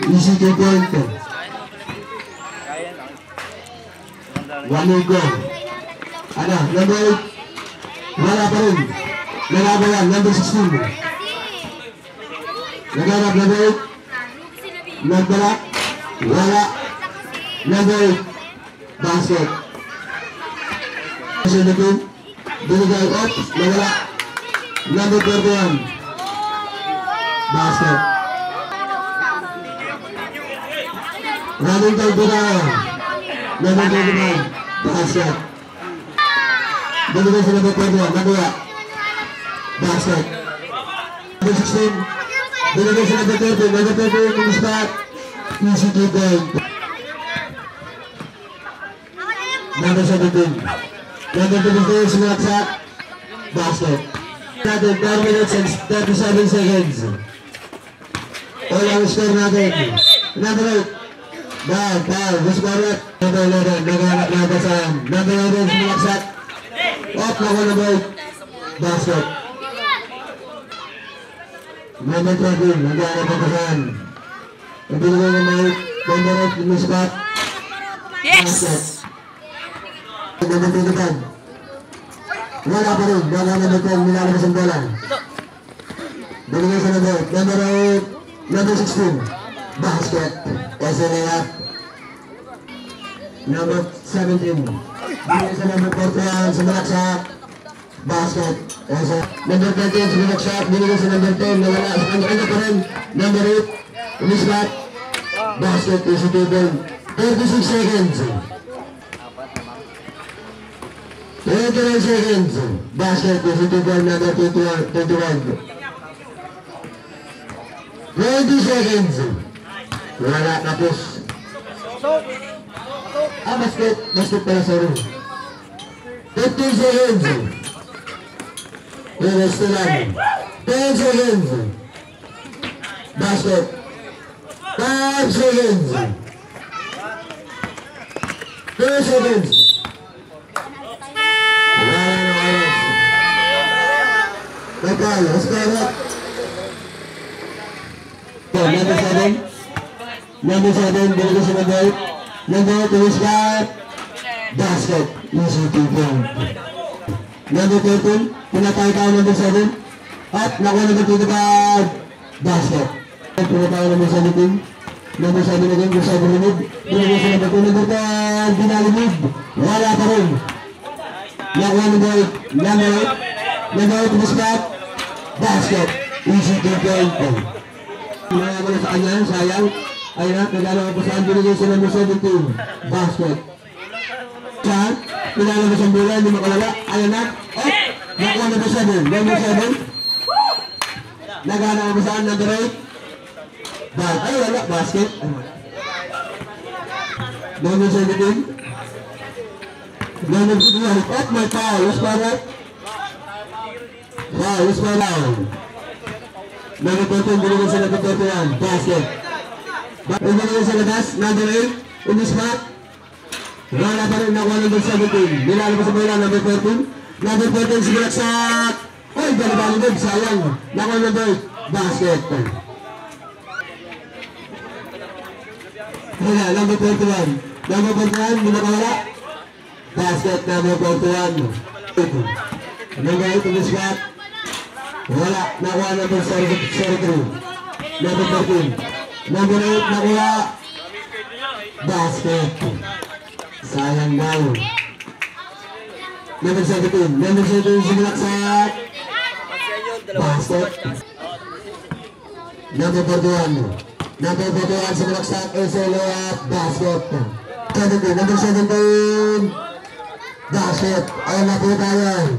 Easy 2 point. 1 minute go. Ano, number 8. Wala pa rin. Nalaban yan, number 16. Naganap, number 8. Nagdala. Wala. Number 8. Basket. 17. Binigay up. Nawala. Number 31. Basket. Running time po tayo. Number 29. Basket. Binigay sa number 31. Nakuha. Basket. Number 16. Binigay sa number 30. Number 30 yung spot. Easy 2 point. Number 17. Number 24 smart shot. Basket. Natin 4 minutes and 37 seconds. All ang score natin. Number 8. Foul. Who's got it? Number 11. Naghanap na basahan. Number 11 smart shot. Off na ko number 8. Basket. Number 13. Naghanap na basahan. Nabinigay ng mga number 8 yung spot. Basket. Number 25. Wala pa rin. Wala number 12. Nilalabas ang bola. Binigay sa number 8. Number 8. Number 16. Basket. Kasi layup. Number 17. Binigay sa number 41. Sumalak sa basket. Kasi number 13. Sumalak sa binigay sa number 10. Nawala. Sa kanya pa rin. Number 8. Umisbat. Basket. Easy 2 point. 36 seconds. 29 seconds. Basket is into goal number 21. 20 seconds. Wala tapos. Basket. Basket pala, sorry. 15 seconds. Rest lang. 10 seconds. Basket. 5 seconds. 2 seconds. Total, let's go up. Number 7. Number 7, binigay sa number 8. Number 8, umisbat. Basket. Easy 2 point. Number 13, pinatay tayo number 7. At nakuha number 25. Basket. Pinatay number 17. Number 7 again, kung sa'yo bulimid. Binigay sa number 2. Number 10, binalimid. Wala pa rin. Nakuha number 8. Number 8. Number 8 umisbat. Basket. Easy 2 point. Mga mo na sa kanya, sayang. Ayun na, naglalawag po saan binigay sa number 17. Basket. Saan? Pinalabas ang bola, hindi makalala. Ayun na. Oh! Nakuha number 7. Number 7. Naghanap po saan? Number 8. Ay, wala. Basket. Number 17. Number 17. Oh, may foul. Who's para? Foul. Who's para? Number 14. Binigay sa number 31. Basket. Binigay sa labas. Number 8. In the spot. Wala pa rin. Nakuha number 17. Nilalabas sa bola. Number 14. Number 14. Sigulak sa... Oy, bali-bali. Sayang. Nakuha number 8. Basket. Wala, number 41. Number 41, hindi nakawala. Basket, number 41. Number 8 in the spot. Wala, nakuha number 33. Number 13. Number 8, nakuha. Basket. Sayang daw. Number 17. Number 17, simulak sa basket. Number 41. Number 41 sa malaksak, SLO at basket. 17, number 17. Basket. Ayun na po tayo.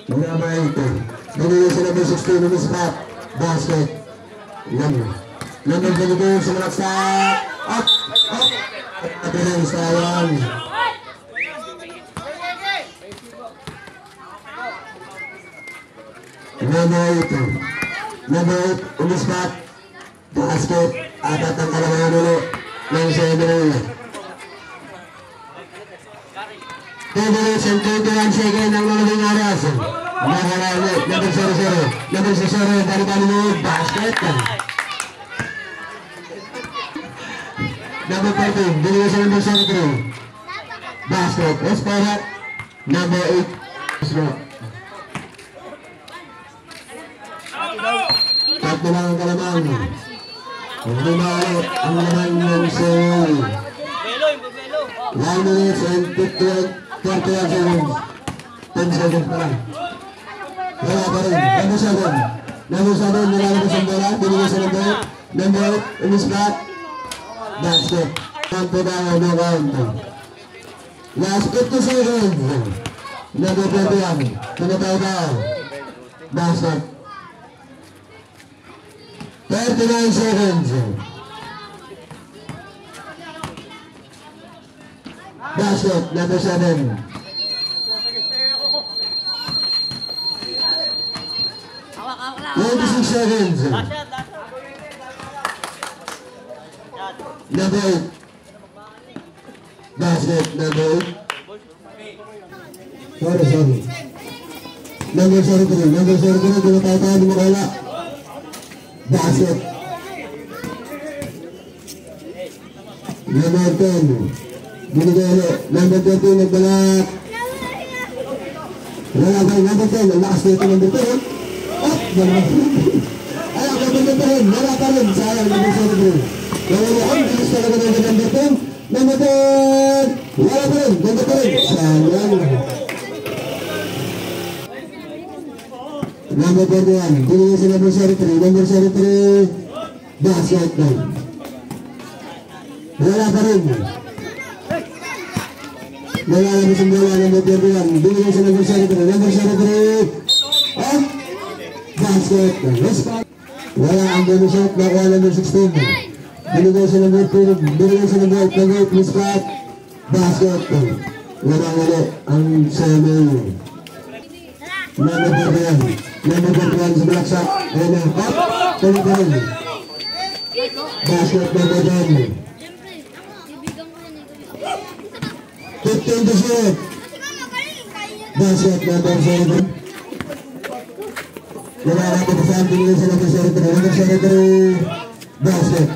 Number 8. Binigay sa number 16 ng spot. Basket. Number 22 sa malaksak. Up! Up! At ilang sayang. Number 8. Number 8, umispat, basket, apat ang kalamangan ulo ng 7 ulo. 2 minutes and 21 seconds ang lalaging oras. Number 0-0, number 0-0, balik-balik mo, basket. number 14, binigay sa number 73. Basket, Esperat, number 8. Tatlo lang ang kalamang. Hindi na ulit ang laman ng Seoul. 1 minutes and 31 seconds. 10 seconds pa lang. Wala pa rin. Number 7. Number 7, nilalabas ang bola. Binigay sa number 8. Number 8, in the spot. Basket. Kanto tayo, no count. Last 50 seconds. Number 21. Pinatay tayo. Basket. 39 seconds. Basket, number 7. 26 seconds. Number 8. Basket, number 8. Sorry. Number 03. Number 03, pinatay tayo, di makawala. Basket. Number 10. Binigay ulit. Number 13, nagbalat. Wala ba yung number 10? Ang lakas nito number 10. Oh! Ay, ako number 10. Wala pa rin. Sayang, number 73. Wala mo ang bilis talaga ng number 10. Number 10. Wala pa rin. Number 10. Sayang. Number 41, binigay sa number 73. Number 73, basket na. Wala pa rin. Nalalabas ang bola, number 41. Binigay sa number 73. Number 73, oh! Basket na. Wala ang bonus shot, nakuha number 16. Binigay sa number 2. Binigay sa number 8. Number 8, mispat. Basket na. Wala ang semi. Number 41. Number 41 sa black shot. Ayan na. Up! Tuloy pa rin. Basket number 10. 15 to shoot. Basket number 7. Wala natin sa binigay sa number 73. Number 73. Basket.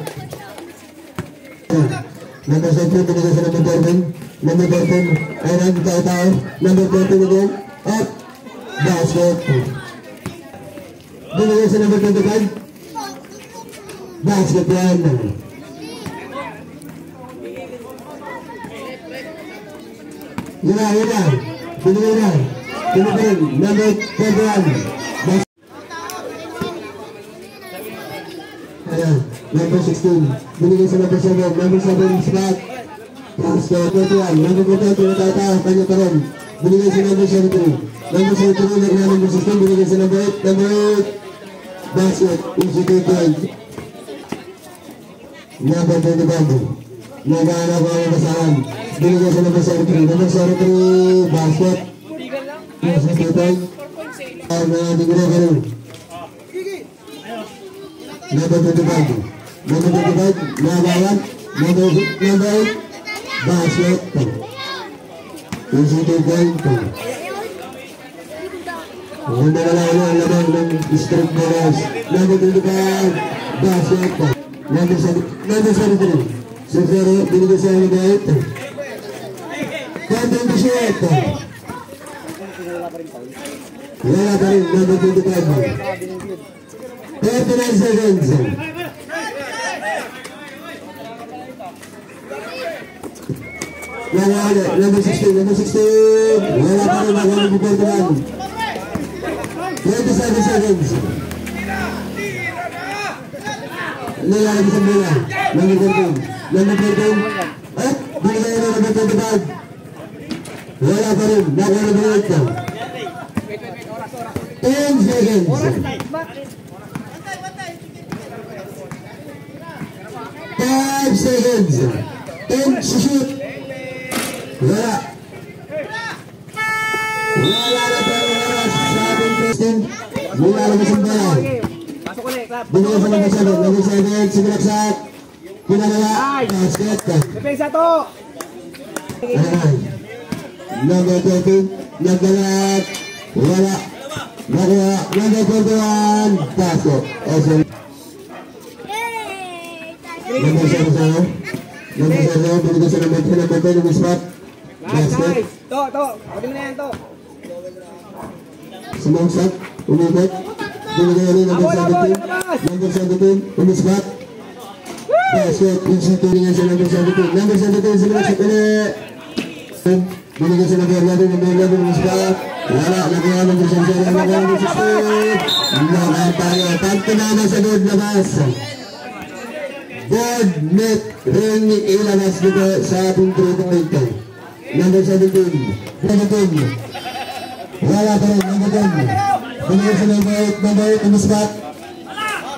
Number 7 binigay sa number 13. Number 13. Ayan na. Tao-tao. Number 13 again. Up! Basket. Binigay sa number 25. Basket yan. Yun na. Binigay na. Binigay rin. Number 21. Ayan. Number 16. Binigay sa number 7. Number 7 spot. Basket 21. Number 21. Tinatataw. Kanya pa rin. Binigay sa number 73. Number 73. Nagla number 16. Binigay sa number 8. Number 8. Basket, easy to point. Number 25. Naghahanap ko ang basahan. Binigay sa number 73. Number 73, basket. Easy to point. Hindi ko na ganun. Number 25. Number 25, nagawan. Number 8, basket. Easy to point. Hindi na lang ang lamang ng district bonus. Number 25, basket. Number 73. Sufero, binigay sa number 8. Number 28. Wala pa rin, number 25. 39 seconds. Wala ulit, number 16. Number 16. Wala pa rin, number 41. 27 seconds. Nilalagay sa bola. Number 13. Number 13. At binigay na number 25. Wala pa rin. Nakuha na ba ito? 10 seconds. 5 seconds. 10 shoot. Wala. Wala na pa rin. Nilalabas ang bola. Binigay sa number 7. Number 7, sinulaksak. Pinalala. Basket. Depensa to. Number 13. Nagdalat. Wala. Nakuha. Number 41. Basket. Number 7 sa'yo. Number 7, binigay sa number 3, number 10, yung spot. Basket. To. Pwede mo na yan, to. Sumangsak, umikot. Binigay rin number 17. Number 17, yung spot. Basket, yung shooting sa number 17. Number 17, sumangsak ulit. Binigay sa number 11, yung spot. Wala, nakuha ng number 17, number 16. Lakan tayo. Pagtunana sa good labas. Board net ring ilabas dito sa ating 3-point. Number 17. Wala pa rin, number 10. Binigay sa number 8 in the spot.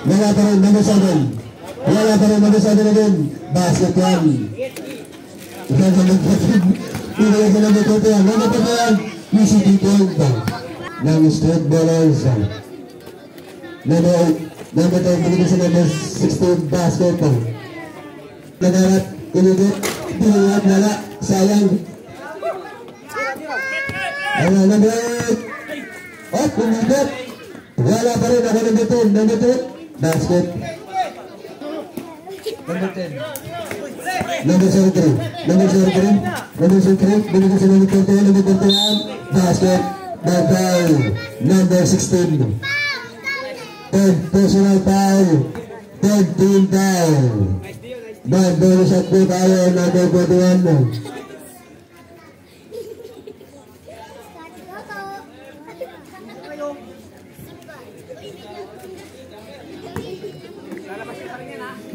Wala pa rin, number 7. Wala pa rin, number 7 again. Basket 1. Binigay sa number 21. Number 21, UCT point. Ng straight ballers. Number 10, binigay sa number 16, basket. Nagarat, inigit, pinigit, lala, sayang. Ayan, number 8. At, pinigit. Wala pa rin, ako number 10, basket. Number 10. Number 73, binigay sa number 21, number 21, basket. Number 16. 10 personal foul, 10 team foul. Bonus at po tayo, number 41.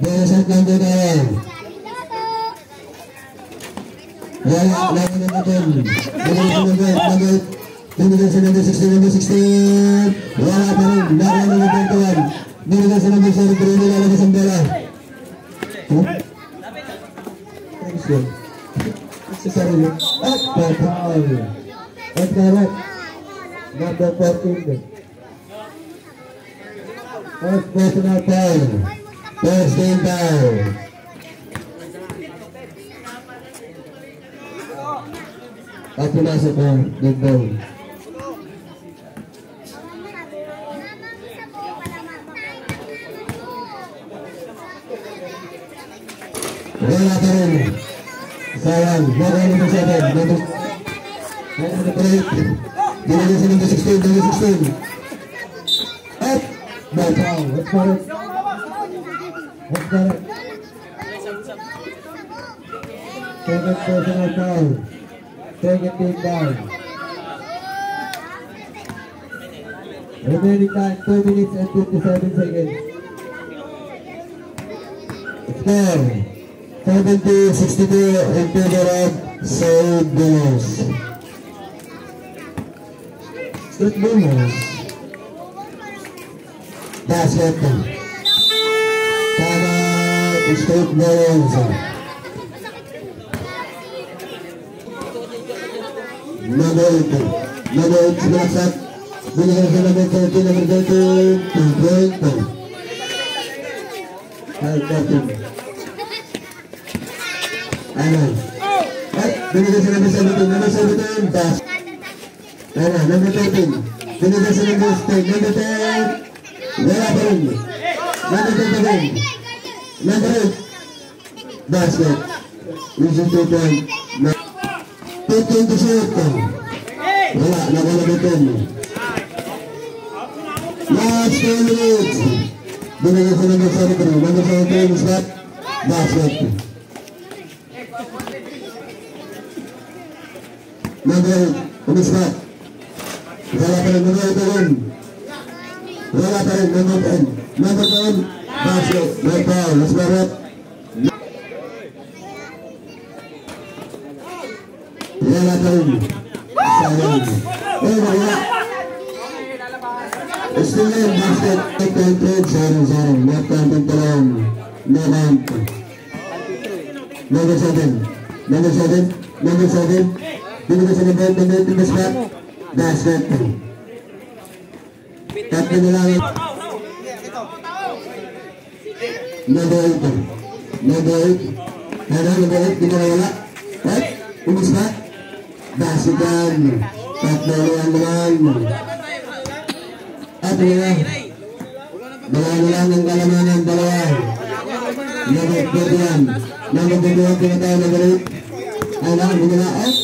Bonus at number 9. Wala, lagi na natin. Binigay sa number 16. Wala pa rin. Lagi na number 21. Binigay sa number 0. Nilalagay sa bola. Thanks God. Sa sarili. At foul. At correct. Number 14. At personal foul. First game foul. At pinasok ko, good ball. Wala pa rin. Sayang. Number 7. Number 8. Binigay sa number 16. At ball foul. Let's go. Second personal foul. Second team foul. Remaining time 2 minutes and 57 seconds. Score 70-62 in favor of South Boomers. South Boomers. Basket. Tama South Boomers. Number 8 sinaksak. Binigay sa number 13, number 13, 2-point. Ayan. At binigay sa number 17, pass. Ayan, number 13. Binigay sa number 10, number 10. Wala pa rin. Number 10 again. Number 8. Basket. Using 2-point. 15 to shoot. Wala, number 10. Last 2 minutes. Binigay sa number 17. Number 17 is that basket. Number 8, on the spot. Wala pa rin, number 8 again. Wala pa rin, number 10. Number 10, basket. No foul, let's go up. Wala pa rin. Sayang. Oh, wala. Still in, basket. 8-10, 0-0. Left hand and talong. No count. Number 7. Binigay sa number 8 in the spot. Basket. Tatlo na lang. Number 8. Ano, number 8, di na wala. Right? In the spot. Basket yan. Tatlo na lang. At wala. Dalawa na lang ang kalamanan. Dalawa. Number 41. Number 21 pinatay number 8. Alam, binila out.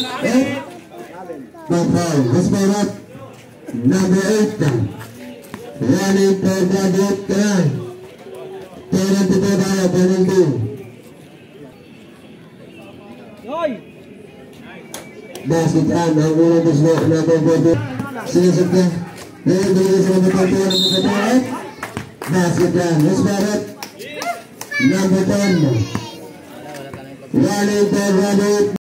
Pag-foul. Disparate. Number 8. Running for graduate kanan. Penalty po tayo. Penalty. Basket run. Ang unang dislo. Number 40. Sinisip niya. Ngayon, binigay sa number 41. Basket run. Disparate. Number 10. Running for graduate.